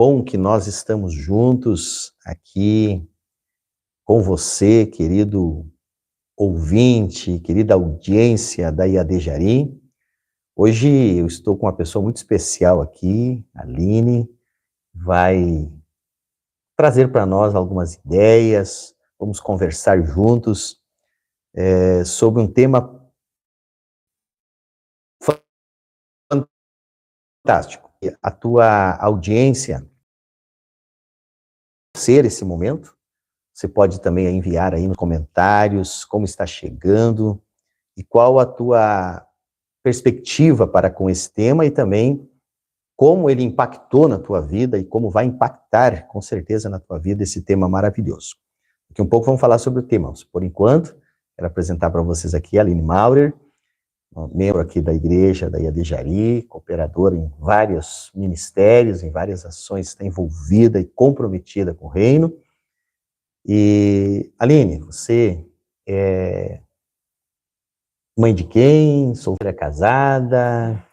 Bom que nós estamos juntos aqui com você, querido ouvinte, querida audiência da IAD Jari. Hoje eu estou com uma pessoa muito especial aqui, a Aline, vai trazer para nós algumas ideias, vamos conversar juntos sobre um tema fantástico. A tua audiência ser esse momento, você pode também enviar aí nos comentários como está chegando e qual a tua perspectiva para com esse tema e também como ele impactou na tua vida e como vai impactar, com certeza, na tua vida esse tema maravilhoso. Daqui um pouco vamos falar sobre o tema. Por enquanto, quero apresentar para vocês aqui a Aline Maurer, membro aqui da igreja da IAD Jari, cooperadora em vários ministérios, em várias ações, está envolvida e comprometida com o reino. E, Aline, você é mãe de quem? Solteira, casada?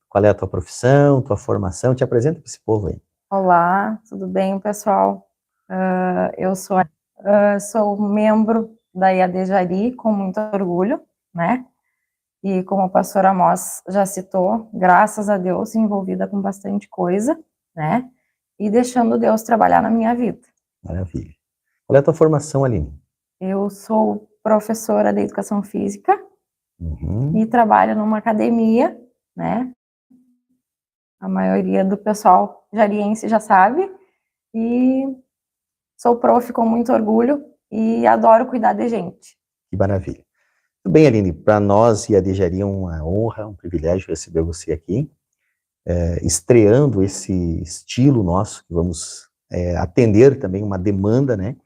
Qual é a tua profissão, tua formação? Te apresenta para esse povo aí. Olá, tudo bem, pessoal? Eu sou membro da IAD Jari com muito orgulho, né? E como o pastor Amós já citou, graças a Deus, envolvida com bastante coisa, né? E deixando Deus trabalhar na minha vida. Maravilha. Qual é a tua formação, Aline? Eu sou professora de educação física e trabalho numa academia, né? A maioria do pessoal jariense já sabe. E sou prof com muito orgulho e adoro cuidar de gente. Que maravilha. Tudo bem, Aline, para nós, IAD Jari, é uma honra, um privilégio receber você aqui, estreando esse estilo nosso, que vamos atender também uma demanda, né?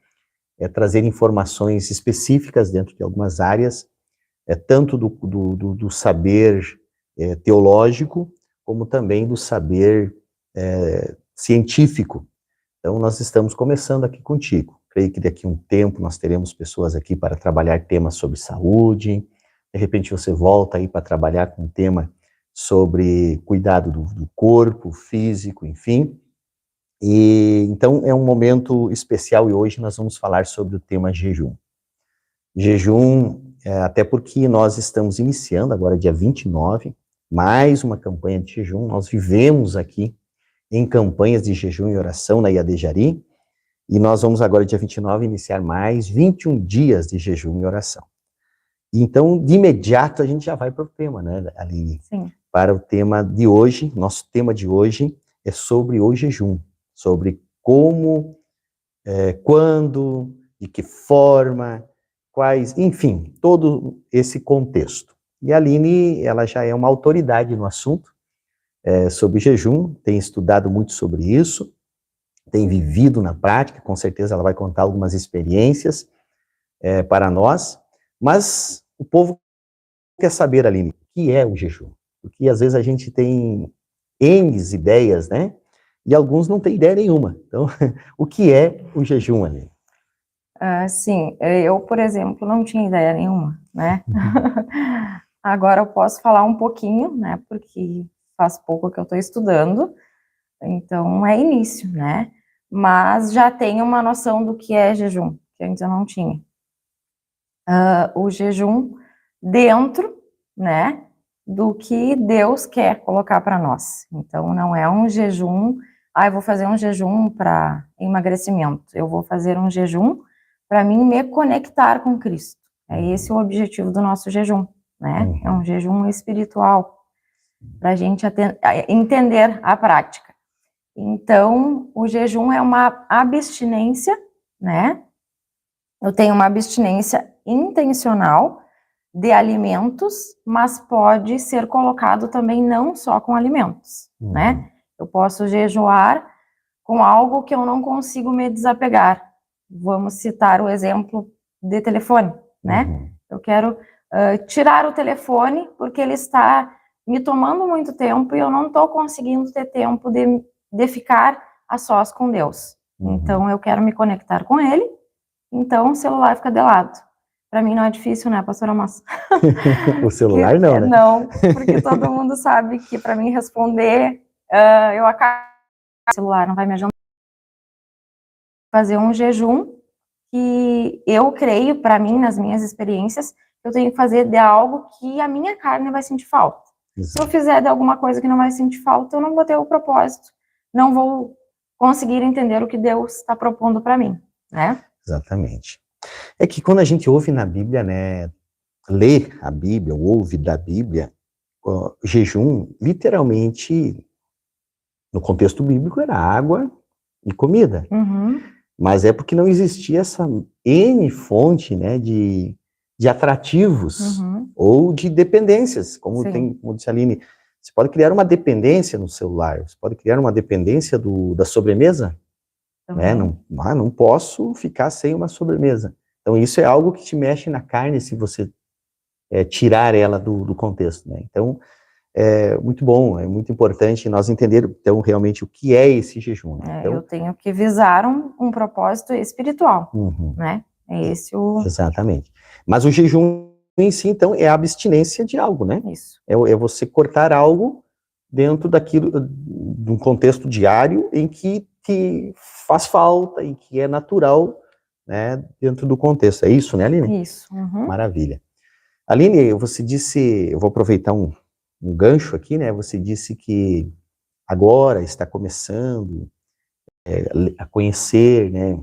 Trazer informações específicas dentro de algumas áreas, tanto do saber teológico, como também do saber científico. Então, nós estamos começando aqui contigo. Creio que daqui a um tempo nós teremos pessoas aqui para trabalhar temas sobre saúde, de repente você volta aí para trabalhar com um tema sobre cuidado do corpo, físico, enfim. E então é um momento especial e hoje nós vamos falar sobre o tema jejum. Jejum, até porque nós estamos iniciando agora dia 29, mais uma campanha de jejum. Nós vivemos aqui em campanhas de jejum e oração na IAD Jari, e nós vamos agora dia 29 iniciar mais 21 dias de jejum e oração. Então, de imediato a gente já vai para o tema, né, Aline? Sim. Para o tema de hoje, nosso tema de hoje é sobre o jejum, sobre como, quando, de que forma, quais, enfim, todo esse contexto. E a Aline, ela já é uma autoridade no assunto, sobre jejum, tem estudado muito sobre isso, tem vivido na prática, com certeza ela vai contar algumas experiências para nós, mas o povo quer saber, Aline, o que é o jejum? Porque às vezes a gente tem N ideias, né? E alguns não têm ideia nenhuma. Então, o que é o jejum, Aline? Sim, eu, por exemplo, não tinha ideia nenhuma, né? Agora eu posso falar um pouquinho, né? Porque faz pouco que eu estou estudando, então é início, né? Mas já tenho uma noção do que é jejum, que antes eu não tinha. O jejum dentro, né, do que Deus quer colocar para nós. Então não é um jejum, eu vou fazer um jejum para emagrecimento. Eu vou fazer um jejum para mim me conectar com Cristo. É esse o objetivo do nosso jejum, né? É um jejum espiritual, para a gente entender a prática. Então, o jejum é uma abstinência, né? Eu tenho uma abstinência intencional de alimentos, mas pode ser colocado também não só com alimentos, né? Eu posso jejuar com algo que eu não consigo me desapegar. Vamos citar o exemplo de telefone, né? Eu quero tirar o telefone porque ele está me tomando muito tempo e eu não estou conseguindo ter tempo de ficar a sós com Deus. Então, eu quero me conectar com Ele, então o celular fica de lado. Para mim não é difícil, né, pastora Massa? O celular não, né? Não, porque todo mundo sabe que para mim responder, eu acabo o celular não vai me adiantar. Fazer um jejum que eu creio, para mim, nas minhas experiências, eu tenho que fazer de algo que a minha carne vai sentir falta. Se eu fizer de alguma coisa que não vai sentir falta, eu não vou ter o propósito, não vou conseguir entender o que Deus está propondo para mim, né? Exatamente. É que quando a gente ouve na Bíblia, né, lê a Bíblia, ou ouve da Bíblia, o jejum, literalmente, no contexto bíblico, era água e comida. Uhum. Mas é porque não existia essa N fonte, né, de atrativos ou de dependências, como disse a Aline. Você pode criar uma dependência no celular, você pode criar uma dependência da sobremesa, né? Não posso ficar sem uma sobremesa. Então isso é algo que te mexe na carne se você tirar ela do contexto, né? Então é muito bom, é muito importante nós entendermos, então, realmente o que é esse jejum. Né? Então, eu tenho que visar um propósito espiritual, né? É esse o... Exatamente. Mas o jejum em si, então, é a abstinência de algo, né? Isso. É você cortar algo dentro daquilo, de um contexto diário em que te faz falta, em que é natural, né, dentro do contexto. É isso, né, Aline? Isso. Maravilha. Aline, você disse, eu vou aproveitar um gancho aqui, né? Você disse que agora está começando a conhecer, né,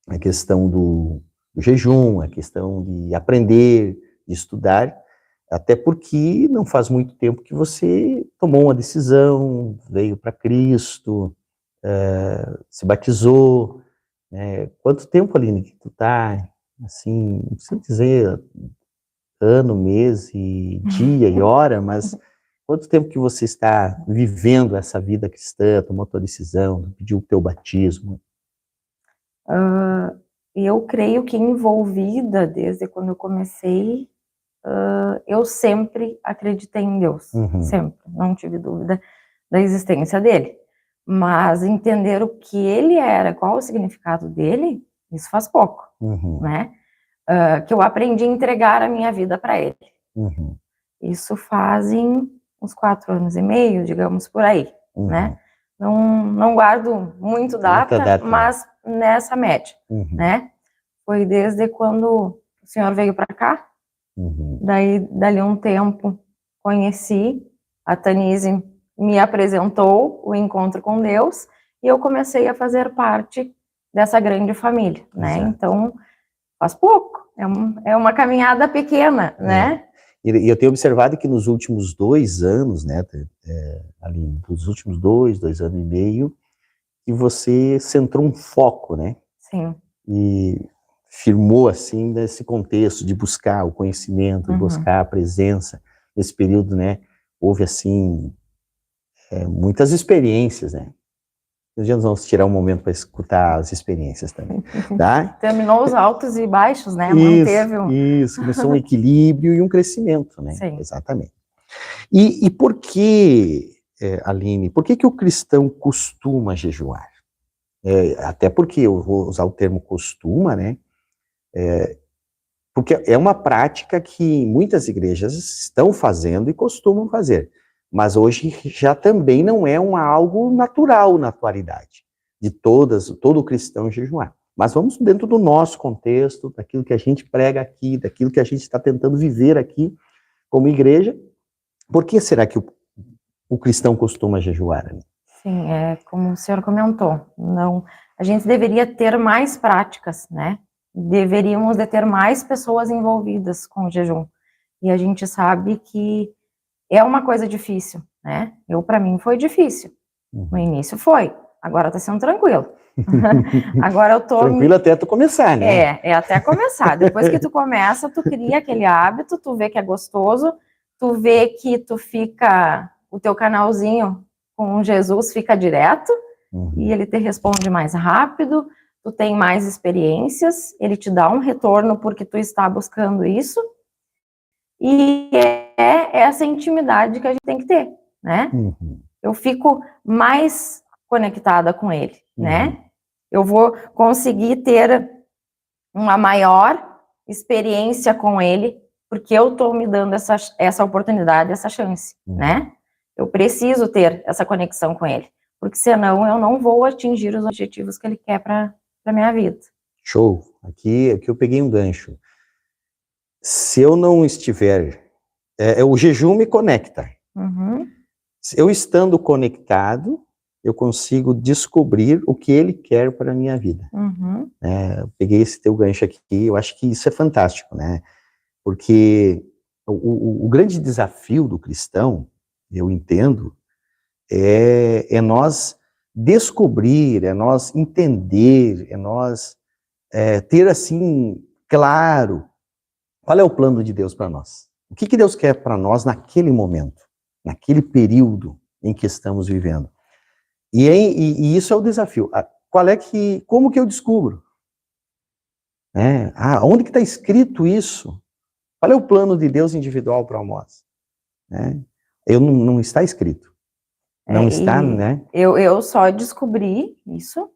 a questão do jejum, a questão de aprender, de estudar, até porque não faz muito tempo que você tomou uma decisão, veio para Cristo, se batizou. Quanto tempo, Aline, que tu está, assim, não sei dizer ano, mês e dia e hora, mas quanto tempo que você está vivendo essa vida cristã, tomou a tua decisão, pediu o teu batismo? Eu creio que envolvida desde quando eu comecei, eu sempre acreditei em Deus, sempre, não tive dúvida da existência dele, mas entender o que ele era, qual o significado dele, isso faz pouco, né? Que eu aprendi a entregar a minha vida para ele. Isso fazem uns 4 anos e meio, digamos, por aí, né? Não guardo muito data, mas nessa média, né? Foi desde quando o senhor veio para cá, daí, dali um tempo, conheci, a Tanise me apresentou o encontro com Deus, e eu comecei a fazer parte dessa grande família, né? Então, faz pouco, é uma caminhada pequena, né? E eu tenho observado que nos últimos 2 anos, né, ali, nos últimos 2 anos e meio, que você centrou um foco, né? Sim. E firmou, assim, nesse contexto de buscar o conhecimento, de buscar a presença. Nesse período, né, houve, assim, muitas experiências, né? Um dia nós vamos tirar um momento para escutar as experiências também, tá? Terminou os altos e baixos, né? Isso, começou um equilíbrio e um crescimento, né? Sim. Exatamente. E por que, Aline, por que o cristão costuma jejuar? Até porque eu vou usar o termo costuma, né? Porque é uma prática que muitas igrejas estão fazendo e costumam fazer. Mas hoje já também não é algo natural na atualidade, de todo cristão jejuar. Mas vamos dentro do nosso contexto, daquilo que a gente prega aqui, daquilo que a gente está tentando viver aqui como igreja. Por que será que o cristão costuma jejuar? Sim, como o senhor comentou, não, a gente deveria ter mais práticas, né? Deveríamos de ter mais pessoas envolvidas com o jejum. E a gente sabe que é uma coisa difícil, né? Para mim, foi difícil. No início foi, agora tá sendo tranquilo. Agora eu tô... Tranquilo até tu começar, né? Até começar. Depois que tu começa, tu cria aquele hábito, tu vê que é gostoso, tu vê que tu fica... O teu canalzinho com Jesus fica direto, e ele te responde mais rápido, tu tem mais experiências, ele te dá um retorno porque tu está buscando isso, e é essa intimidade que a gente tem que ter, né? Eu fico mais conectada com ele, né? Eu vou conseguir ter uma maior experiência com ele, porque eu estou me dando essa oportunidade, essa chance, né? Eu preciso ter essa conexão com ele. porque senão eu não vou atingir os objetivos que Ele quer para a minha vida. Show. Aqui eu peguei um gancho. Se eu não estiver... o jejum me conecta. Uhum. Eu estando conectado, eu consigo descobrir o que Ele quer para a minha vida. Uhum. Eu peguei esse teu gancho aqui, eu acho que isso é fantástico, né? Porque o grande desafio do cristão, eu entendo, é nós descobrir, é nós entender, é nós ter assim, claro, qual é o plano de Deus para nós. O que Deus quer para nós naquele momento, naquele período em que estamos vivendo. E isso é o desafio. Como que eu descubro? Onde que está escrito isso? Qual é o plano de Deus individual para nós? Não está escrito. Não está, né? Eu só descobri isso,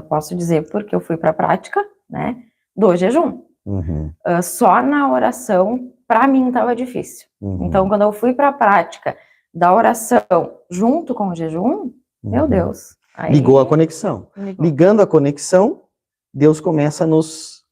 posso dizer, porque eu fui para a prática, né, do jejum. Uhum. Só na oração, para mim, estava difícil. Uhum. Então, quando eu fui para a prática da oração junto com o jejum, meu Deus. Aí, ligou a conexão. Ligando a conexão, Deus começa a nos...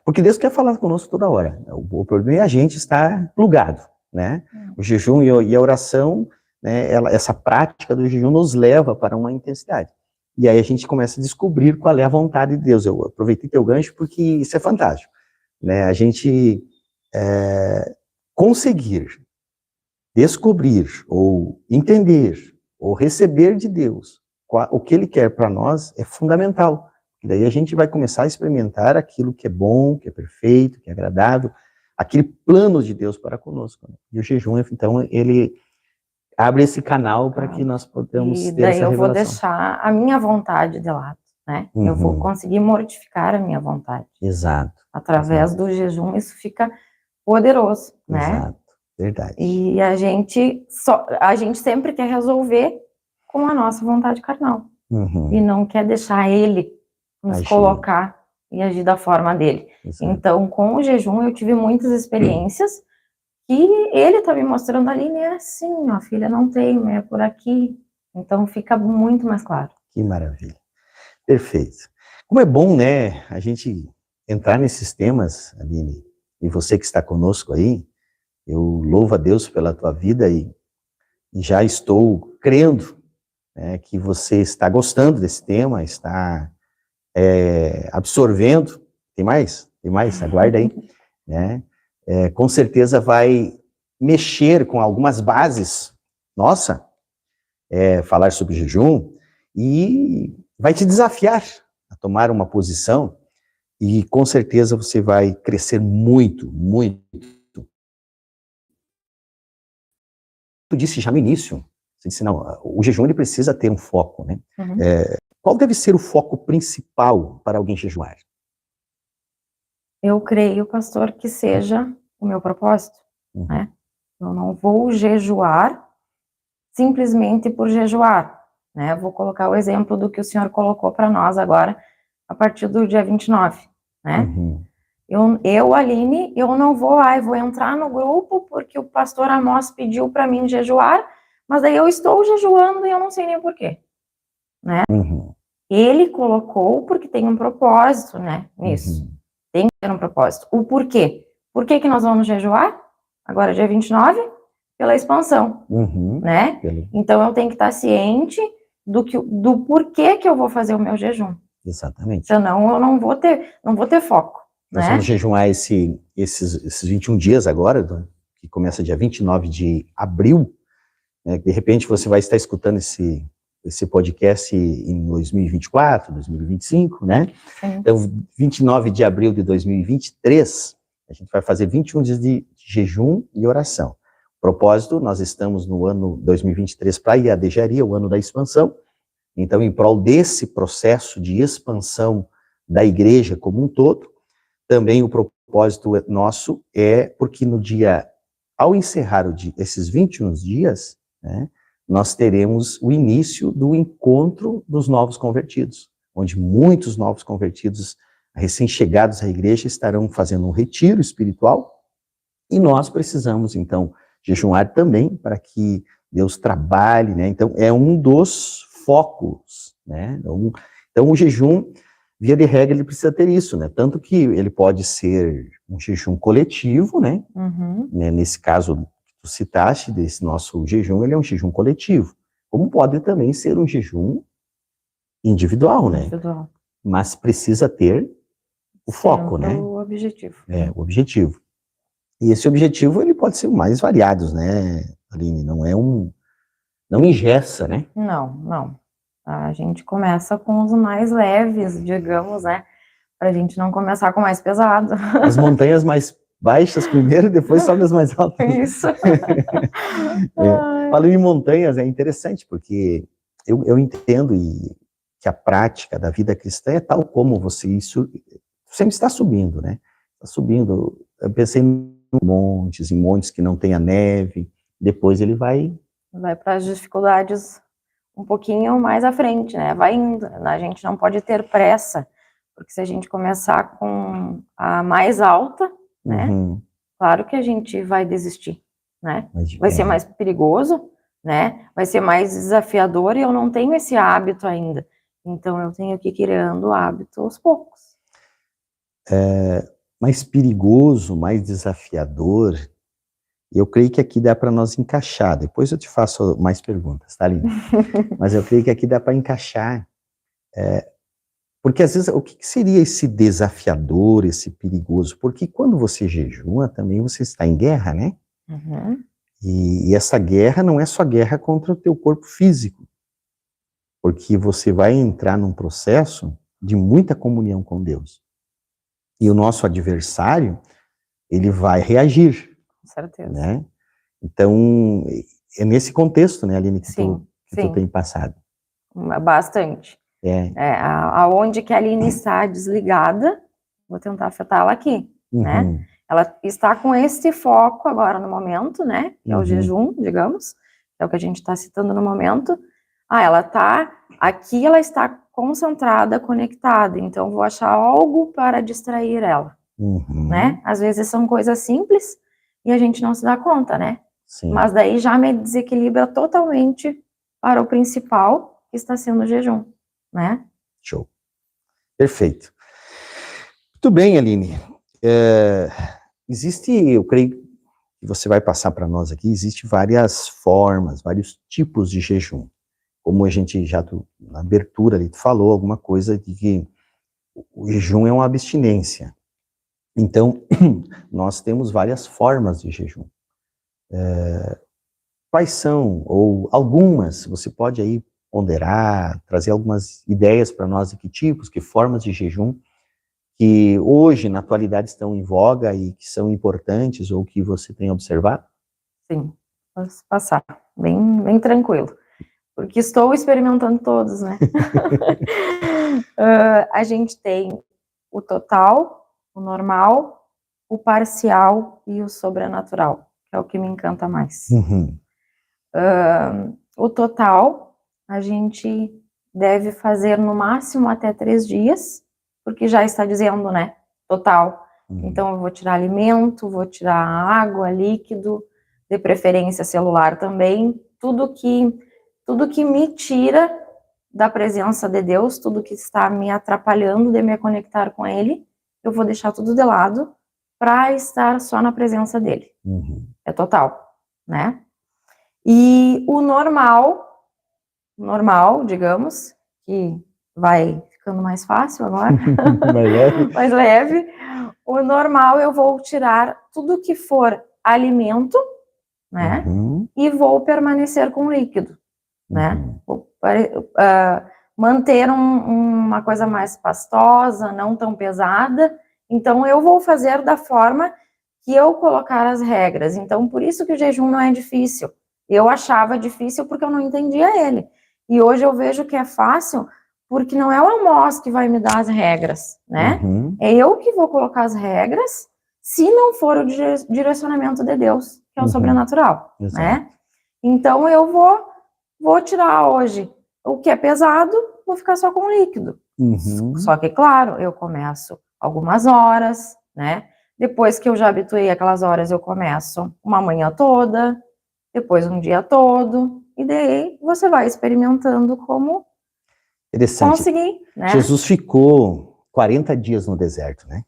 porque Deus quer falar conosco toda hora. O problema é a gente estar plugado, né? O jejum e a oração, né, essa prática do jejum nos leva para uma intensidade. E aí a gente começa a descobrir qual é a vontade de Deus. Eu aproveitei teu gancho porque isso é fantástico, né? A gente conseguir descobrir ou entender ou receber de Deus o que Ele quer para nós é fundamental. E daí a gente vai começar a experimentar aquilo que é bom, que é perfeito, que é agradável, aquele plano de Deus para conosco, né? E o jejum, então, ele abre esse canal para que nós possamos ter essa revelação. E daí eu vou deixar a minha vontade de lado, né? Eu vou conseguir mortificar a minha vontade. Exato. Através do jejum, isso fica poderoso, né? Exato, verdade. E a gente sempre quer resolver com a nossa vontade carnal. E não quer deixar Ele nos colocar e agir da forma dele. Exato. Então, com o jejum, eu tive muitas experiências que Ele está me mostrando ali, não é assim, ó, filha, não tem, é por aqui. Então, fica muito mais claro. Que maravilha. Perfeito. Como é bom, né, a gente entrar nesses temas, Aline, e você que está conosco aí, eu louvo a Deus pela tua vida e já estou crendo, né, que você está gostando desse tema, está absorvendo. Tem mais? Tem mais? Aguarda aí. Né? Com certeza vai mexer com algumas bases, nossa, falar sobre jejum, e vai te desafiar a tomar uma posição, e com certeza você vai crescer muito, muito. Tu disse já no início, você disse, não, o jejum ele precisa ter um foco, né? Qual deve ser o foco principal para alguém jejuar? Eu creio, pastor, que seja o meu propósito, né? Eu não vou jejuar simplesmente por jejuar, né? Vou colocar o exemplo do que o senhor colocou para nós agora, a partir do dia 29, né? Eu, Aline, eu não vou, vou entrar no grupo porque o pastor Amós pediu para mim jejuar, mas daí eu estou jejuando e eu não sei nem porquê, né? Ele colocou porque tem um propósito, né, nisso. Tem que ter um propósito. O porquê? Por que nós vamos jejuar? Agora, dia 29? Pela expansão, né? Então, eu tenho que estar ciente do porquê que eu vou fazer o meu jejum. Exatamente. Senão, eu não vou ter foco. Nós vamos jejuar esses 21 dias agora, que começa dia 29 de abril, né? De repente você vai estar escutando esse podcast em 2024, 2025, né? Então, 29 de abril de 2023, a gente vai fazer 21 dias de jejum e oração. Propósito, nós estamos no ano 2023 para a IADjaria, o ano da expansão. Então, em prol desse processo de expansão da igreja como um todo, também o propósito nosso porque ao encerrar esses 21 dias, né, nós teremos o início do encontro dos novos convertidos, onde muitos novos convertidos, recém-chegados à igreja, estarão fazendo um retiro espiritual, e nós precisamos, então, jejuar também para que Deus trabalhe, né? Então, é um dos focos, né? Então, o jejum, via de regra, ele precisa ter isso, né? Tanto que ele pode ser um jejum coletivo, né? Nesse caso que tu citaste, desse nosso jejum, ele é um jejum coletivo. Como pode também ser um jejum individual, né? Individual. Mas precisa ter o foco, né? O objetivo. O objetivo. E esse objetivo, ele pode ser o mais variados, né, Aline? Não engessa, né? Não. A gente começa com os mais leves, digamos, né? Pra gente não começar com o mais pesado. As montanhas mais baixas primeiro, depois sobe as mais altas. Isso. Falando em montanhas, é interessante, porque eu entendo que a prática da vida cristã é tal como você sempre está subindo, né? Está subindo. Eu pensei em montes que não tenha neve, depois ele vai para as dificuldades um pouquinho mais à frente, né? Vai indo. A gente não pode ter pressa, porque se a gente começar com a mais alta, né? Claro que a gente vai desistir, né? Vai ser mais perigoso, né? Vai ser mais desafiador e eu não tenho esse hábito ainda. Então eu tenho que ir criando o hábito aos poucos. Mais perigoso, mais desafiador. Eu creio que aqui dá para nós encaixar. Depois eu te faço mais perguntas, tá, Aline? Mas eu creio que aqui dá para encaixar. Porque às vezes, o que seria esse desafiador, esse perigoso? Porque quando você jejuma, também você está em guerra, né? E essa guerra não é só guerra contra o teu corpo físico. Porque você vai entrar num processo de muita comunhão com Deus. E o nosso adversário, ele vai reagir. Com certeza. Né? Então, é nesse contexto, né, Aline, que tu tem passado. Bastante. Aonde que a Aline está desligada, vou tentar afetá-la aqui, né? Ela está com esse foco agora no momento, né? Que é o jejum, digamos, é o que a gente está citando no momento. Ela está aqui, ela está concentrada, conectada, então vou achar algo para distrair ela, né? Às vezes são coisas simples e a gente não se dá conta, né? Sim. Mas daí já me desequilibra totalmente para o principal, que está sendo o jejum, né? Show. Perfeito. Muito bem, Aline. Eu creio que você vai passar para nós aqui, existe várias formas, vários tipos de jejum. Como a gente já, na abertura ali, tu falou alguma coisa de que o jejum é uma abstinência. Então, nós temos várias formas de jejum. Quais são, ou algumas, você pode aí ponderar, trazer algumas ideias para nós de que tipos, que formas de jejum que hoje, na atualidade, estão em voga e que são importantes ou que você tem observado? Sim, posso passar, bem tranquilo, porque estou experimentando todos, né? A gente tem o total, o normal, o parcial e o sobrenatural, que é o que me encanta mais. O total, a gente deve fazer no máximo até 3 dias, porque já está dizendo, né, total. Então eu vou tirar alimento, vou tirar água, líquido, de preferência celular também, tudo que me tira da presença de Deus, tudo que está me atrapalhando de me conectar com Ele, eu vou deixar tudo de lado para estar só na presença dele. É total, né? E o normal, digamos, que vai ficando mais fácil agora, mais leve. O normal eu vou tirar tudo que for alimento, né? E vou permanecer com líquido, né? Vou, manter uma coisa mais pastosa, não tão pesada. Então eu vou fazer da forma que eu colocar as regras. Então por isso que o jejum não é difícil. Eu achava difícil porque eu não entendia ele. E hoje eu vejo que é fácil porque não é o Amós que vai me dar as regras, né? É eu que vou colocar as regras, se não for o direcionamento de Deus, que é o sobrenatural, né? Então eu vou tirar hoje o que é pesado, vou ficar só com líquido. Só que, claro, eu começo algumas horas, né? Depois que eu já habituei aquelas horas, eu começo uma manhã toda, depois um dia todo, e daí você vai experimentando como Interessante. conseguir, né? Jesus ficou 40 dias no deserto, né?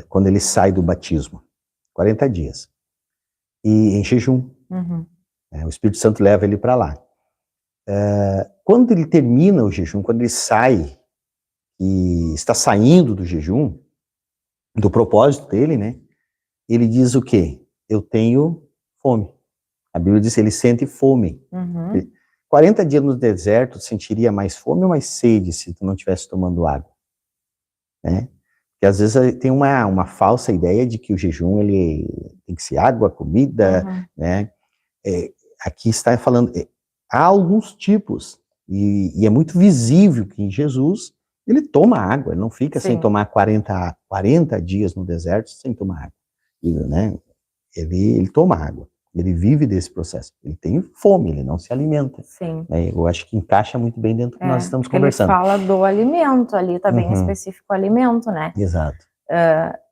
Quando ele sai do batismo. 40 dias. E em jejum. Uhum. O Espírito Santo leva ele para lá. Quando ele termina o jejum, quando ele sai e está saindo do jejum, do propósito dele, né? Ele diz o quê? Eu tenho fome. A Bíblia diz que ele sente fome. Uhum. 40 dias no deserto, sentiria mais fome ou mais sede se tu não estivesse tomando água? Né? Porque às vezes tem uma falsa ideia de que o jejum ele tem que ser água, comida, Uhum. né? Aqui está falando, há alguns tipos, e é muito visível que em Jesus ele toma água, ele não fica Sim. sem tomar 40 dias no deserto sem tomar água. Né? Ele toma água, ele vive desse processo, ele tem fome, ele não se alimenta. Sim. Eu acho que encaixa muito bem dentro do que nós estamos conversando. Ele fala do alimento ali, tá bem específico o alimento, né? Exato.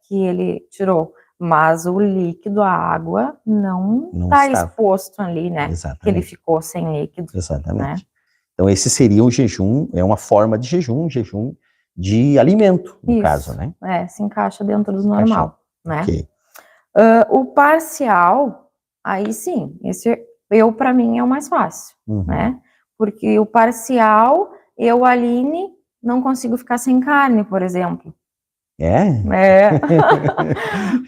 Que ele tirou. Mas o líquido, a água, não está exposto ali, né? Exatamente. Que ele ficou sem líquido. Exatamente. Né? Então esse seria um jejum, é uma forma de jejum, um jejum de alimento, no caso, né? Se encaixa dentro do normal, né? Okay. O parcial, aí sim, esse para mim é o mais fácil, né? Porque o parcial, eu, Aline, não consigo ficar sem carne, por exemplo.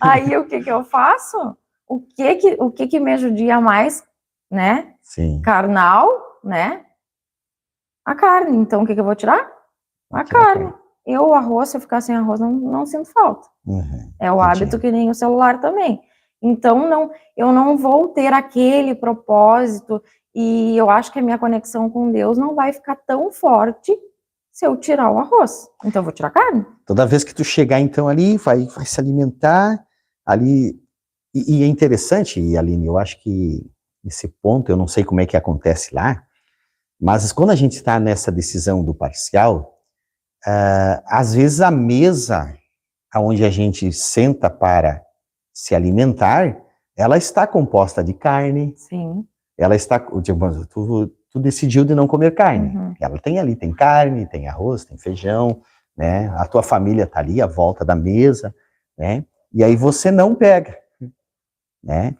Aí o que eu faço? O que me judia mais, né? Sim. Carnal, né? A carne. Então o que eu vou tirar? A carne. O arroz, se eu ficar sem arroz, não sinto falta. É o hábito que nem o celular também. Então eu não vou ter aquele propósito, e eu acho que a minha conexão com Deus não vai ficar tão forte se eu tirar o arroz. Então eu vou tirar a carne. Toda vez que tu chegar então ali, vai se alimentar ali, e é interessante, Aline, eu acho que esse ponto, eu não sei como é que acontece lá, mas quando a gente está nessa decisão do parcial, às vezes a mesa onde a gente senta para se alimentar, ela está composta de carne. Sim. Ela está, tu decidiu de não comer carne. Ela tem ali, tem carne, tem arroz, tem feijão, né? A tua família está ali à volta da mesa, né? E aí você não pega, né?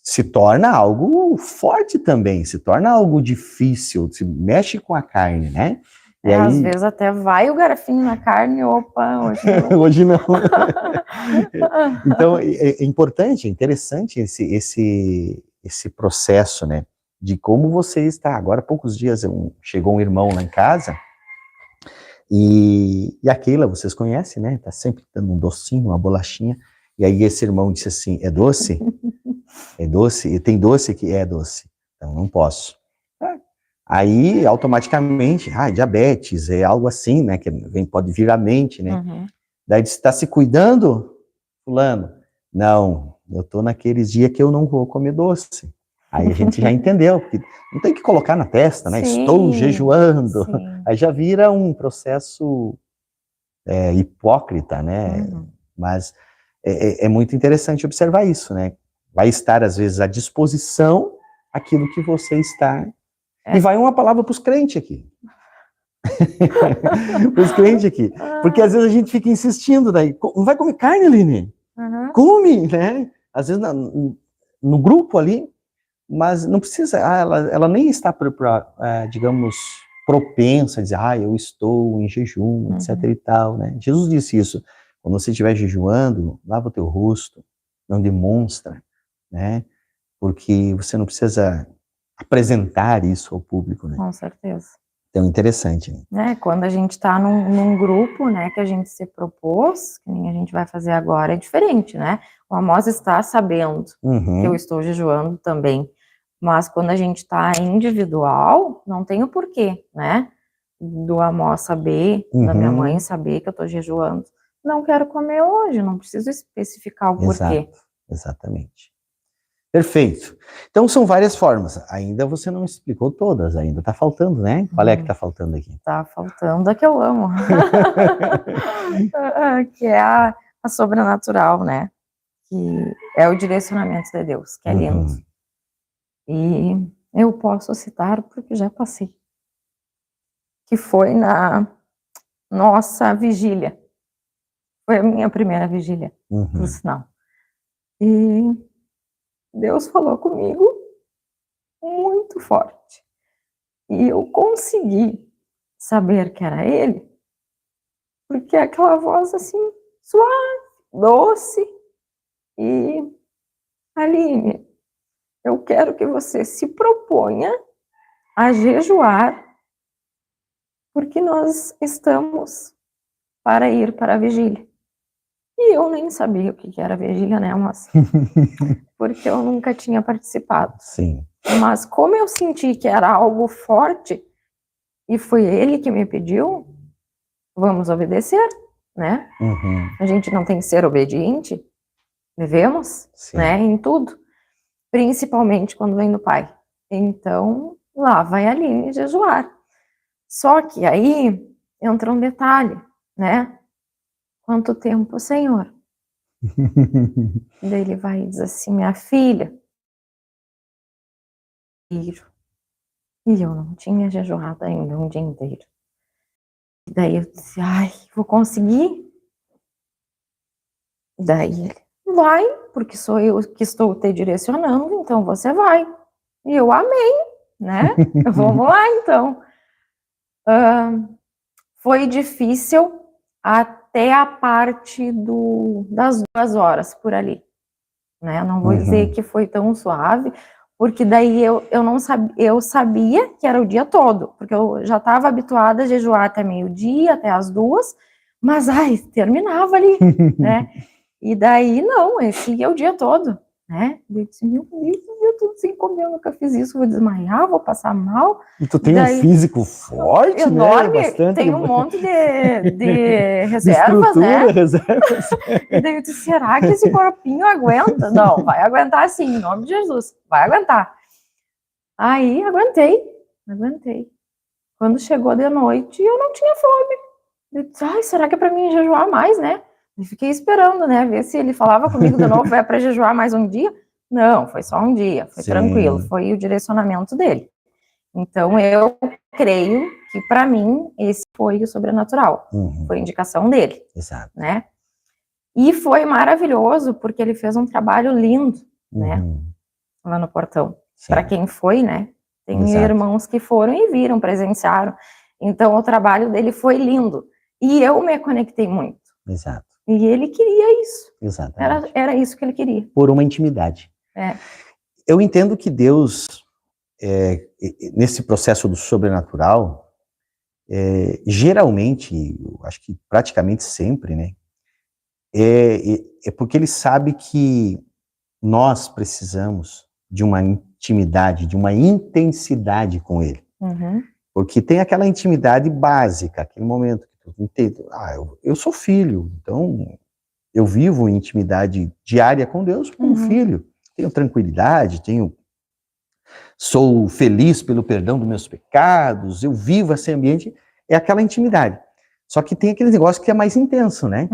Se torna algo forte também, se torna algo difícil, se mexe com a carne, né? E aí, às vezes até vai o garfinho na carne, opa, hoje não. Hoje não. Então, é importante, é interessante esse processo, né? De como você está. Agora, há poucos dias, chegou um irmão lá em casa, e a Keila, vocês conhecem, né? Tá sempre dando um docinho, uma bolachinha, e aí esse irmão disse assim, é doce? É doce? E tem doce que é doce, então não posso. Aí, automaticamente, diabetes, é algo assim, né, que pode vir à mente, né? Daí, você está se cuidando, fulano? Não, eu tô naqueles dias que eu não vou comer doce. Aí a gente já entendeu, porque não tem que colocar na testa, né? Sim, estou jejuando. Sim. Aí já vira um processo hipócrita, né? Mas é muito interessante observar isso, né? Vai estar, às vezes, à disposição aquilo que você está... E vai uma palavra para os crentes aqui. Para os crentes aqui. Porque às vezes a gente fica insistindo daí. Não vai comer carne, Aline? Come, né? Às vezes no grupo ali, mas não precisa. Ela nem está, digamos, propensa a dizer, eu estou em jejum, etc e tal, né? Jesus disse isso. Quando você estiver jejuando, lava o teu rosto, não demonstra, né? Porque você não precisa apresentar isso ao público, né? Com certeza. Então, interessante. Né? Quando a gente está num grupo, né, que a gente se propôs, que nem a gente vai fazer agora, é diferente, né? O Amós está sabendo que eu estou jejuando também, mas quando a gente está individual, não tem o porquê, né? Do Amós saber, da minha mãe saber que eu estou jejuando. Não quero comer hoje, não preciso especificar o porquê. Exatamente. Perfeito. Então, são várias formas. Ainda você não explicou todas, ainda está faltando, né? Qual é que está faltando aqui? Está faltando a que eu amo. Que é a sobrenatural, né? que é o direcionamento de Deus, que é lindo. E eu posso citar porque já passei. Que foi na nossa vigília. Foi a minha primeira vigília, por sinal. E Deus falou comigo muito forte. E eu consegui saber que era Ele, porque aquela voz assim, suave, doce, e Aline, eu quero que você se proponha a jejuar, porque nós estamos para ir para a vigília. E eu nem sabia o que era vigília, né, moça? Porque eu nunca tinha participado. Sim. Mas como eu senti que era algo forte, e foi ele que me pediu, vamos obedecer, né? A gente não tem que ser obediente, devemos, Sim. né, em tudo. Principalmente quando vem do pai. Então, lá vai a Aline jejuar. Só que aí entra um detalhe, né? Quanto tempo, Senhor? Daí ele vai e diz assim, minha filha. E eu não tinha jejuado ainda um dia inteiro. E daí eu disse, ai, vou conseguir? Daí ele, vai, porque sou eu que estou te direcionando, então você vai. E eu amei, né? Vamos lá, então. Foi difícil até a parte das 2 horas por ali, né? Não vou dizer que foi tão suave, porque daí eu não sabia, eu sabia que era o dia todo, porque eu já estava habituada a jejuar até meio-dia, até as 2, mas ai, terminava ali, né? E daí não, esse ia o dia todo, né? Eu disse, meu Deus, eu tudo sem comer, eu nunca fiz isso, vou desmaiar, vou passar mal. E tu tem um físico forte, enorme, né? Bastante... tem um monte de reservas, de né? reservas. E daí eu disse, será que esse corpinho aguenta? Não, vai aguentar sim, em nome de Jesus, vai aguentar. Aí, aguentei. Quando chegou de noite, eu não tinha fome. Eu disse, ai, será que é pra mim jejuar mais, né? E fiquei esperando, né, ver se ele falava comigo de novo, é pra jejuar mais um dia? Não, foi só um dia, foi tranquilo, foi o direcionamento dele. Então, eu creio que, para mim, esse foi o sobrenatural. Foi a indicação dele. Exato. Né? E foi maravilhoso, porque ele fez um trabalho lindo, né? Lá no portão. Para quem foi, né? Tem irmãos que foram e viram, presenciaram. Então, o trabalho dele foi lindo. E eu me conectei muito. Exato. E ele queria isso. Exatamente. Era isso que ele queria. Por uma intimidade. Eu entendo que Deus, nesse processo do sobrenatural, geralmente, eu acho que praticamente sempre, né? É porque ele sabe que nós precisamos de uma intimidade, de uma intensidade com ele. Porque tem aquela intimidade básica, aquele momento que tu entende, eu sou filho, então eu vivo em intimidade diária com Deus como filho. Tenho tranquilidade, sou feliz pelo perdão dos meus pecados, eu vivo esse ambiente, é aquela intimidade. Só que tem aquele negócio que é mais intenso, né?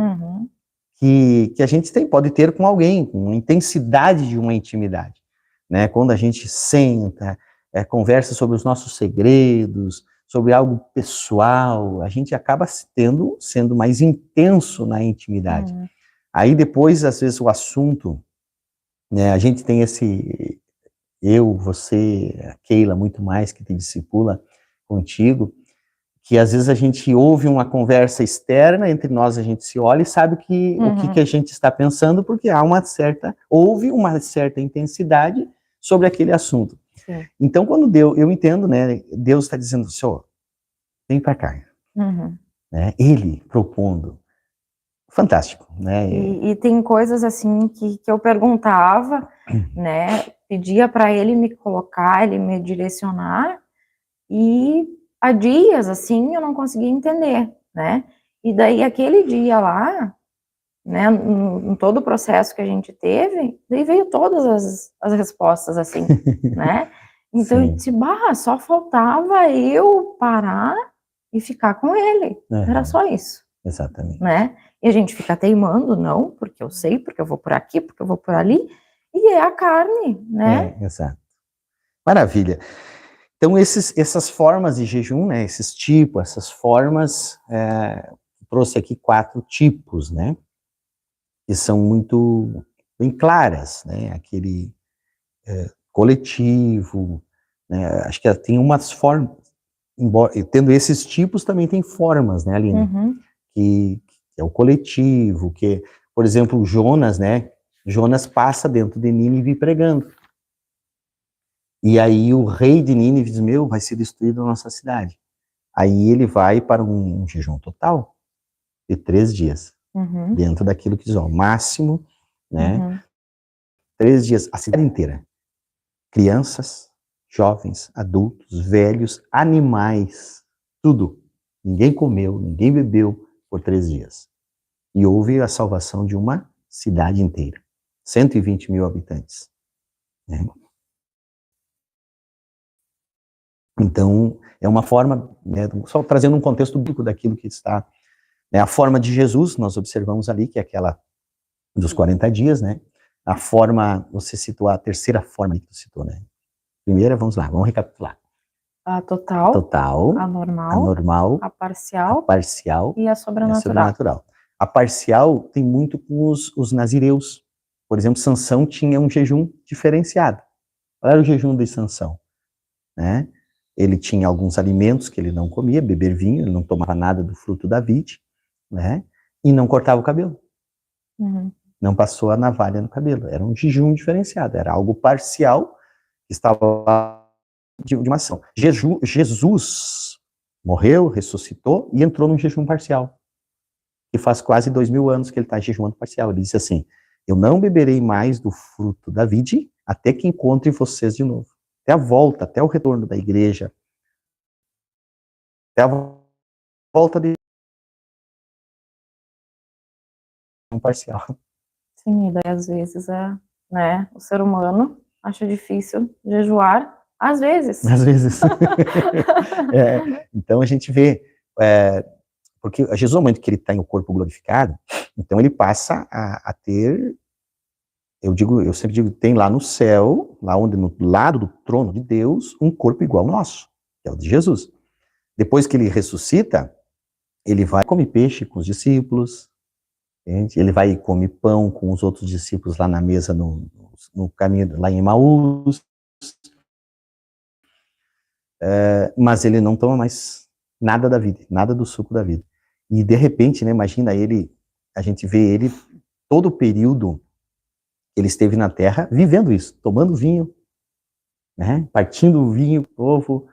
Que a gente pode ter com alguém, com a intensidade de uma intimidade, né? Quando a gente senta, conversa sobre os nossos segredos, sobre algo pessoal, a gente acaba sendo mais intenso na intimidade. Aí depois, às vezes, o assunto, né? A gente tem você, a Keila, muito mais, que te discipula contigo, que às vezes a gente ouve uma conversa externa, entre nós a gente se olha e sabe o que a gente está pensando, porque houve uma certa intensidade sobre aquele assunto. Então, quando eu entendo, né, Deus está dizendo, Senhor, vem para cá. Né, ele propondo. Fantástico, né? E tem coisas assim que eu perguntava, né, pedia para ele me colocar, ele me direcionar, e há dias, assim, eu não conseguia entender, né? E daí, aquele dia lá, né, em todo o processo que a gente teve, daí veio todas as respostas, assim, né? Então, eu disse, só faltava eu parar e ficar com ele. Era só isso. Exatamente. Né? E a gente fica teimando, não, porque eu sei, porque eu vou por aqui, porque eu vou por ali, e é a carne, né? Exato. Maravilha. Então, essas formas de jejum, né, esses tipos, essas formas, trouxe aqui 4 tipos, né, que são muito bem claras, né, aquele coletivo, né, acho que tem umas formas, embora, tendo esses tipos, também tem formas, né, Aline, Uhum. que é o coletivo, que, por exemplo, Jonas, né, Jonas passa dentro de Nínive pregando. E aí o rei de Nínive diz, vai ser destruída a nossa cidade. Aí ele vai para um jejum total de 3 dias, dentro daquilo que diz, o máximo, né, 3 dias, a cidade inteira. Crianças, jovens, adultos, velhos, animais, tudo. Ninguém comeu, ninguém bebeu por 3 dias. E houve a salvação de uma cidade inteira. 120 mil habitantes. Né? Então, é uma forma, né, só trazendo um contexto bíblico daquilo que está, né, a forma de Jesus, nós observamos ali, que é aquela dos 40 dias, né? A forma, você citou a terceira forma que você citou, né? Primeira, vamos lá, vamos recapitular. A total, Total, a normal, a normal, a parcial, a parcial e a sobrenatural. sobrenatural. A parcial tem muito com os nazireus. Por exemplo, Sansão tinha um jejum diferenciado. Qual era o jejum de Sansão? Né? Ele tinha alguns alimentos que ele não comia, beber vinho, ele não tomava nada do fruto da vide, né? E não cortava o cabelo. Não passou a navalha no cabelo. Era um jejum diferenciado, era algo parcial que estava lá de uma ação. Jesus morreu, ressuscitou e entrou num jejum parcial. E faz quase 2000 anos que ele está jejuando parcial. Ele disse assim, eu não beberei mais do fruto da vide até que encontre vocês de novo. Até a volta, até o retorno da igreja, até a volta de um parcial. Sim, e daí às vezes né, o ser humano acha difícil jejuar, às vezes. Às vezes. Então a gente vê, porque Jesus, no momento que ele está em o corpo glorificado, então ele passa a ter, eu sempre digo, tem lá no céu, lá onde, no lado do trono de Deus, um corpo igual ao nosso, que é o de Jesus. Depois que ele ressuscita, ele vai comer peixe com os discípulos, entende? Ele vai comer pão com os outros discípulos lá na mesa, no caminho, lá em Emaús, mas ele não toma mais nada da vida, nada do suco da vida. E de repente, né, imagina ele, a gente vê ele todo o período que ele esteve na terra vivendo isso, tomando vinho, né, partindo o vinho, o povo,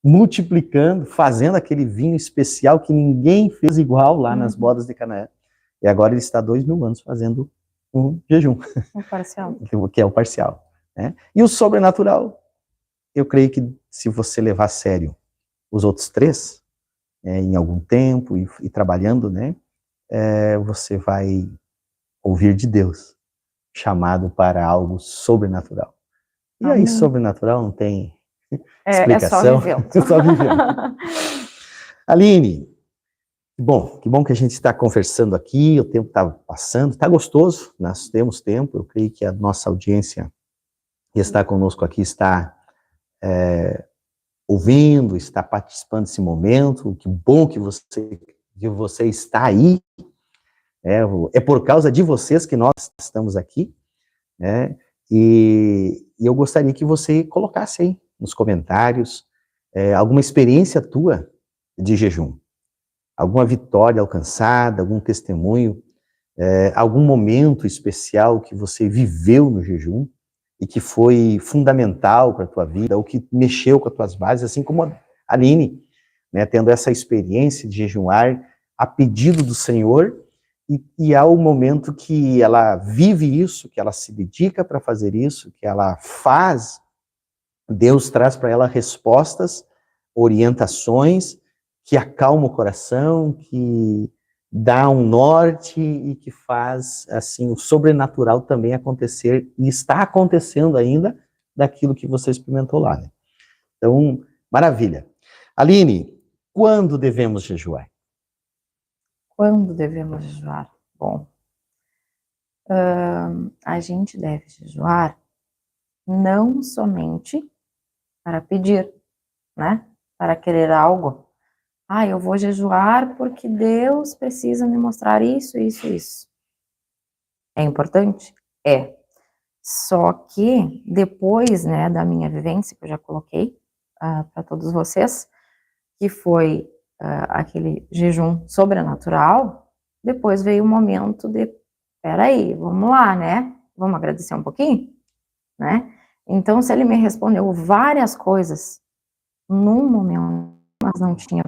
multiplicando, fazendo aquele vinho especial que ninguém fez igual lá nas bodas de Canaã. E agora ele está 2000 anos fazendo um jejum. O parcial. Que é o parcial. Né? E o sobrenatural, eu creio que se você levar a sério os outros 3, em algum tempo e trabalhando, né, você vai ouvir de Deus, chamado para algo sobrenatural. E aí, sobrenatural não tem explicação. É só vivendo. Aline, que bom que a gente está conversando aqui, o tempo está passando, está gostoso, nós temos tempo, eu creio que a nossa audiência que está conosco aqui está ouvindo, está participando desse momento, que bom que você está aí, é por causa de vocês que nós estamos aqui, né? E eu gostaria que você colocasse aí nos comentários alguma experiência tua de jejum, alguma vitória alcançada, algum testemunho, algum momento especial que você viveu no jejum e que foi fundamental para a tua vida, ou que mexeu com as tuas bases, assim como a Aline, né, tendo essa experiência de jejuar a pedido do Senhor, e há o momento que ela vive isso, que ela se dedica para fazer isso, que ela faz, Deus traz para ela respostas, orientações, que acalma o coração, que dá um norte e que faz, assim, o sobrenatural também acontecer, e está acontecendo ainda, daquilo que você experimentou lá, né? Então, maravilha. Aline, quando devemos jejuar? Quando devemos jejuar? Bom, a gente deve jejuar não somente para pedir, né? Para querer algo. Ah, eu vou jejuar porque Deus precisa me mostrar isso, isso, isso. É importante? É. Só que depois, né, da minha vivência, que eu já coloquei para todos vocês, que foi aquele jejum sobrenatural, depois veio o momento de, peraí, vamos lá, né? Vamos agradecer um pouquinho, né? Então, se ele me respondeu várias coisas num momento, mas não tinha,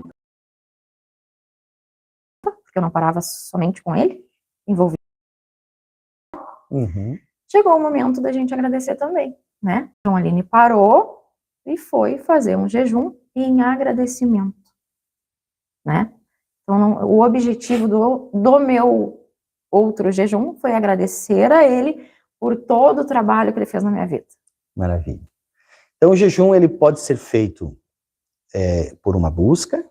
porque eu não parava somente com ele, envolvido. Chegou o momento da gente agradecer também, né? Então, a Aline parou e foi fazer um jejum em agradecimento, né? Então, o objetivo do meu outro jejum foi agradecer a ele por todo o trabalho que ele fez na minha vida. Maravilha. Então, o jejum ele pode ser feito por uma busca,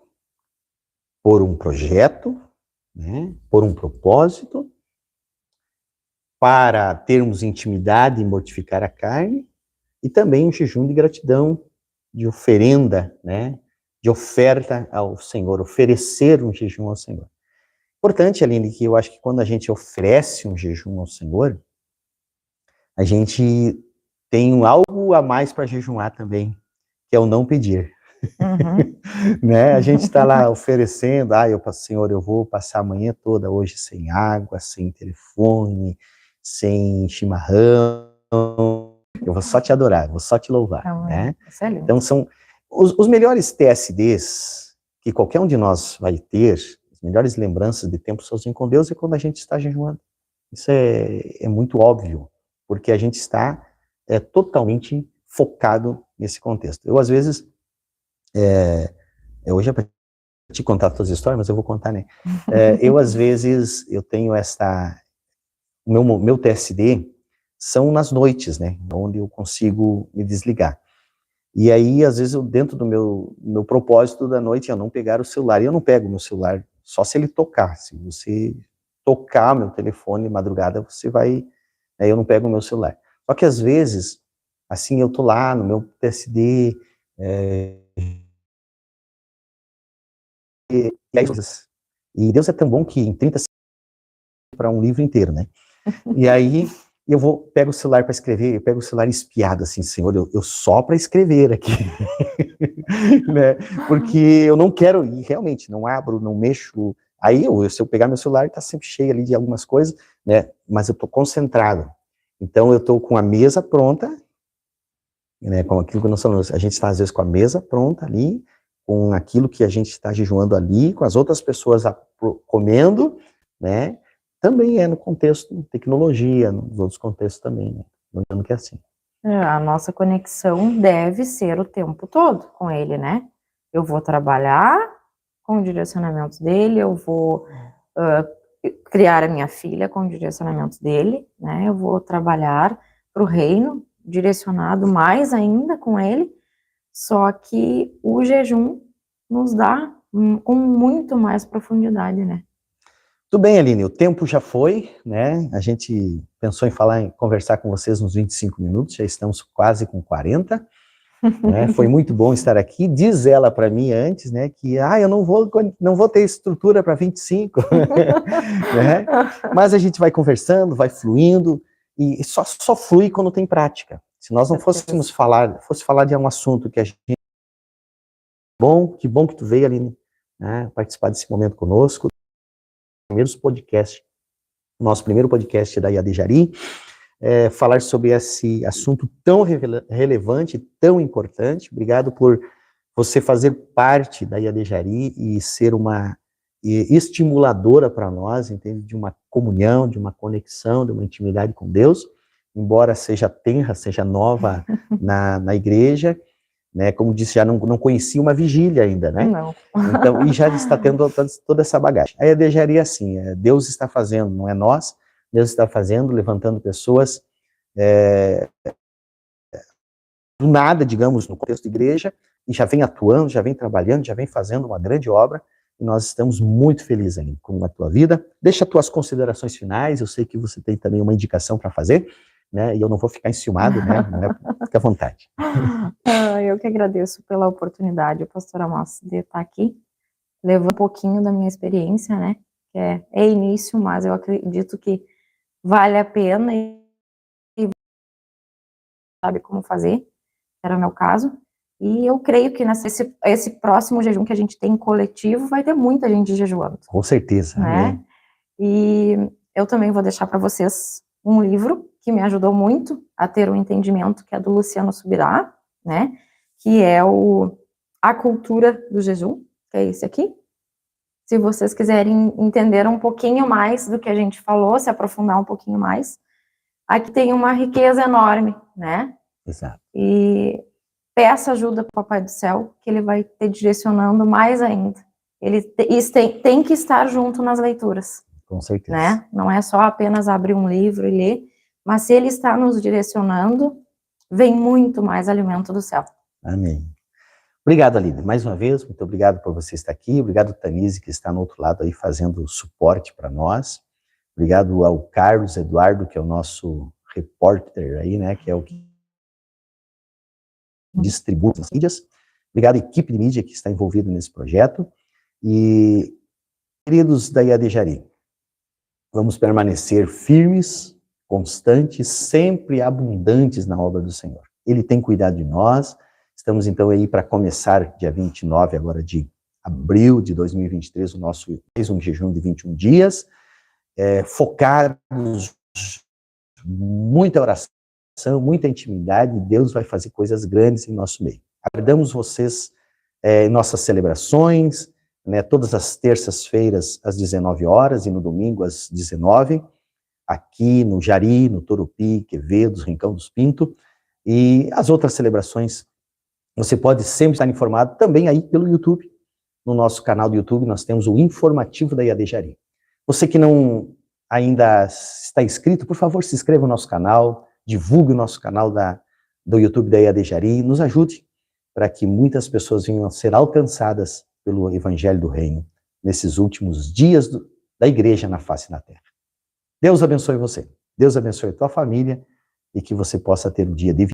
por um projeto, né, por um propósito, para termos intimidade e mortificar a carne, e também um jejum de gratidão, de oferenda, né, de oferta ao Senhor, oferecer um jejum ao Senhor. Importante, Aline, que eu acho que quando a gente oferece um jejum ao Senhor, a gente tem algo a mais para jejuar também, que é o não pedir. Né? A gente está lá oferecendo, Senhor, eu vou passar a manhã toda hoje sem água, sem telefone, sem chimarrão, eu vou só te adorar, vou só te louvar. Né? Então são os melhores TSDs que qualquer um de nós vai ter, as melhores lembranças de tempo sozinho com Deus é quando a gente está jejuando. Isso é muito óbvio, porque a gente está totalmente focado nesse contexto. Eu, às vezes, hoje é para te contar todas as histórias, mas eu vou contar, né? Eu, às vezes, eu tenho o meu TSD são nas noites, né? Onde eu consigo me desligar. E aí, às vezes, dentro do meu propósito da noite, é não pegar o celular. E eu não pego o meu celular só se ele tocar. Se você tocar meu telefone de madrugada, você vai... eu não pego o meu celular. Só que, às vezes, assim, eu tô lá no meu TSD... E Deus é tão bom que em 30 segundos para um livro inteiro, né? E aí eu pego o celular para escrever, eu pego o celular espiado, assim, Senhor, eu só para escrever aqui, né? Porque eu não quero, e realmente, não abro, não mexo. Aí, se eu pegar meu celular, está sempre cheio ali de algumas coisas, né? Mas eu estou concentrado. Então, eu estou com a mesa pronta, né? Com aquilo que nós falamos, a gente está, às vezes, com a mesa pronta ali, com aquilo que a gente está jejuando ali, com as outras pessoas comendo, né? Também no contexto de tecnologia, nos outros contextos também, né? Lembrando que é assim. A nossa conexão deve ser o tempo todo com ele, né? Eu vou trabalhar com o direcionamento dele, eu vou criar a minha filha com o direcionamento dele, né? Eu vou trabalhar para o reino, direcionado mais ainda com ele, só que o jejum nos dá com muito mais profundidade, né? Tudo bem, Aline, o tempo já foi, né? A gente pensou em conversar com vocês uns 25 minutos, já estamos quase com 40. Né? Foi muito bom estar aqui. Diz ela para mim antes, né, que eu não vou ter estrutura para 25. Né? Mas a gente vai conversando, vai fluindo, e só flui quando tem prática. Se nós não fôssemos falar de um assunto que a gente... Que bom que tu veio, Aline, né, participar desse momento conosco. Nosso primeiro podcast da Iadejari, falar sobre esse assunto tão relevante, tão importante. Obrigado por você fazer parte da Iadejari e ser uma estimuladora para nós, entende? De uma comunhão, de uma conexão, de uma intimidade com Deus, embora seja tenra, seja nova na igreja, né? Como disse, já não conhecia uma vigília ainda, né? Não. Então, e já está tendo toda essa bagagem. A Iadejari é assim, Deus está fazendo, não é nós, Deus está fazendo, levantando pessoas do nada, digamos, no contexto de igreja, e já vem atuando, já vem trabalhando, já vem fazendo uma grande obra, e nós estamos muito felizes ali com a tua vida. Deixa as tuas considerações finais, eu sei que você tem também uma indicação para fazer, né? E eu não vou ficar enciumado, né? Fica à vontade. Eu que agradeço pela oportunidade, pastora Márcia, de estar aqui, levando um pouquinho da minha experiência, né? Que é início, mas eu acredito que vale a pena e sabe como fazer, era o meu caso. E eu creio que esse próximo jejum que a gente tem coletivo, vai ter muita gente jejuando. Com certeza, né? amém. E eu também vou deixar para vocês um livro que me ajudou muito a ter um entendimento, que é do Luciano Subirá, né? Que é A Cultura do Jejum, que é esse aqui. Se vocês quiserem entender um pouquinho mais do que a gente falou, se aprofundar um pouquinho mais, aqui tem uma riqueza enorme, né? Exato. E peça ajuda para o Papai do Céu, que ele vai te direcionando mais ainda. Ele tem que estar junto nas leituras. Com certeza. Né? Não é só apenas abrir um livro e ler, mas se ele está nos direcionando, vem muito mais alimento do céu. Amém. Obrigado, Aline. Mais uma vez, muito obrigado por você estar aqui. Obrigado, Tanise, que está no outro lado aí fazendo suporte para nós. Obrigado ao Carlos Eduardo, que é o nosso repórter aí, né? Que é o que distribui as mídias. Obrigado à equipe de mídia que está envolvida nesse projeto. E, queridos da IAD Jari, vamos permanecer firmes, constantes, sempre abundantes na obra do Senhor. Ele tem cuidado de nós. Estamos, então, aí para começar, dia 29 agora de abril de 2023, o nosso mais um jejum de 21 dias, focados, muita oração, muita intimidade, Deus vai fazer coisas grandes em nosso meio. Aguardamos vocês em nossas celebrações, né, todas as terças-feiras às 19 horas e no domingo às 19, aqui no Jari, no Torupi, Quevedo, Rincão dos Pinto, e as outras celebrações, você pode sempre estar informado também aí pelo YouTube. No nosso canal do YouTube nós temos o informativo da IAD Jari. Você que não ainda está inscrito, por favor, se inscreva no nosso canal, divulgue o nosso canal do YouTube da IAD Jari, nos ajude para que muitas pessoas venham a ser alcançadas pelo Evangelho do Reino nesses últimos dias da igreja na face da terra. Deus abençoe você, Deus abençoe a tua família e que você possa ter um dia de